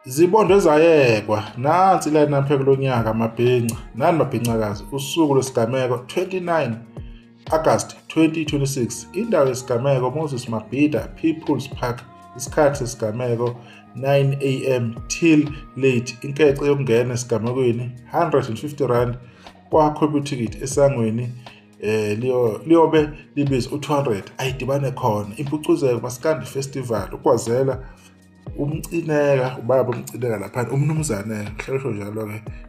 Zibondo ezayekwa nansi line-up kulonyaka amabhinca nani mabhincakazi usuku lwesigameko 29 August 2026 indawo yesigameko Moses Mabhida People's Park isikhathi sesigameko 9 am till late inkece yokungena esigamekweni R150 kwa-computicket esangweni liyobe libiza u200 ayidibane khona impucuzeko maskandi festival ukwazela umcineka ubaba umcineka lapha umnumzane hlalisho njalo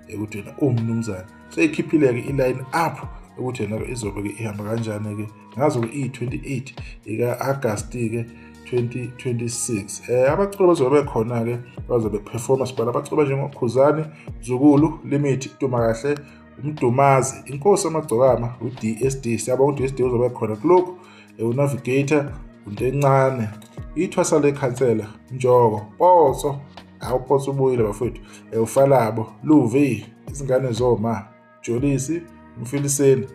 ke ukuthi yena umnumzane seyikhiphile ke iline up ukuthi yena izobe ke ihamba kanjani ke ngazo ke i28 ika August ke 2026 abaculi bazobe khona ke bazobe perform sibala abaculi njengoKhuzani Zukulu Limit Ntomakahle uMdumazi inkosi amagcokama uDSD siyabonga uDSD uzobe khona kuloko uNavigator Ntencane ithwasa lekhansela Njoko Poso awuPoso ubuyile bafowethu uFalabo Luvi izingane zoma Jolisi Mfiliseni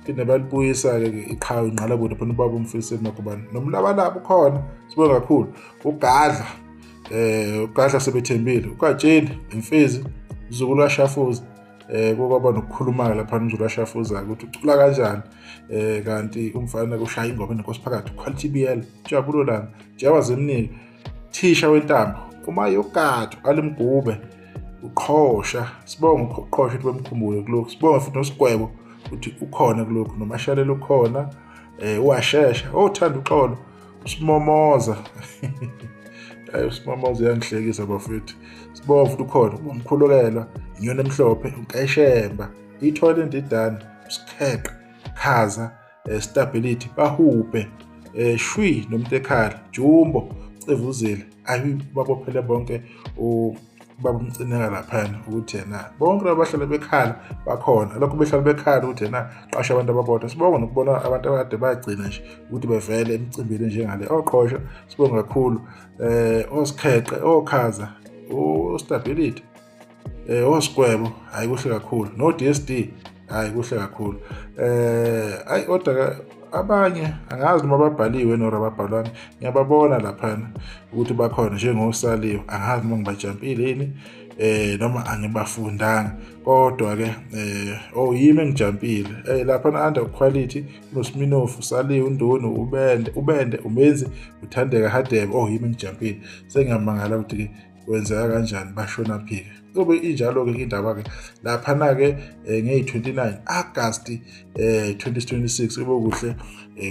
phinde balibuyisa ke iqhawe inqalabude phela ubaba uMfiliseni makubani nomlabalabo khona sibonga kakhulu uGadla sebethembile uKatsheni Imfizi Zukulu kaShafuza kokwaba nokukhuluma lapha uMzulu kaShafuza ukuthi ucula kanjani kanti umfana kushaya ingoma enenkosi phakathi quality BL Jabulo lana Jawa Zemnike Thisha wentambo uma yogato alimgube uqhosha sibonga uqhosha bemkhumbulo kuloko sibonga futhi nosigwebo ukuthi ukhona kuloko nomashalelo ukhona uwashesha othanda uxolo usimomoza usimomoza yangihlekisa bafethu sibonga futhi ukhona umkhulukelwa inyoni emhlophe unkayishemba ithole indidana usikheqa khaza stability bahube shwi nomtekhala jumbo cevuzile ayibabophele bonke ubaba umcineka lapha ukuthi yena bonke abahlala bekhala bakhona lokho behlala bekhala ukuthi yena qasha abantu ababodwa sibonga nokubona abantu abade bagcina nje ukuthi bevele emcimbini njengale oqhosha sibonga kakhulu osikheqe okhaza ostability osigwebo hayi kuhle kakhulu no DSD hayi kuhle kakhulu ayi kodwa abanye angazi noma babhaliwe noma ababhalwanga ngiyababona lapha ukuthi bakhona njengosaliwe angazi noma ngibajampile yini noma angibafundanga kodwa ke yimi engijampile lapha under quality noSminoff Saliwe uNdoni ubende umenzi uthandeka Hadebe yimi engijampile sengiyamangala ukuthi ke wenzeka kanjani bashona phike kube injalo ke indaba ke lapha na ke nge29 August 2026 kube kuhle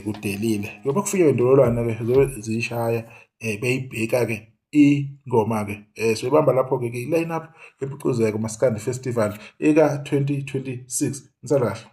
kudelile yoba kufike indololwana ke zishaya beyibheka ke ingoma ke soyibamba lapho ke line up epucuzeko maskandi festival eka 2026 ngisalahle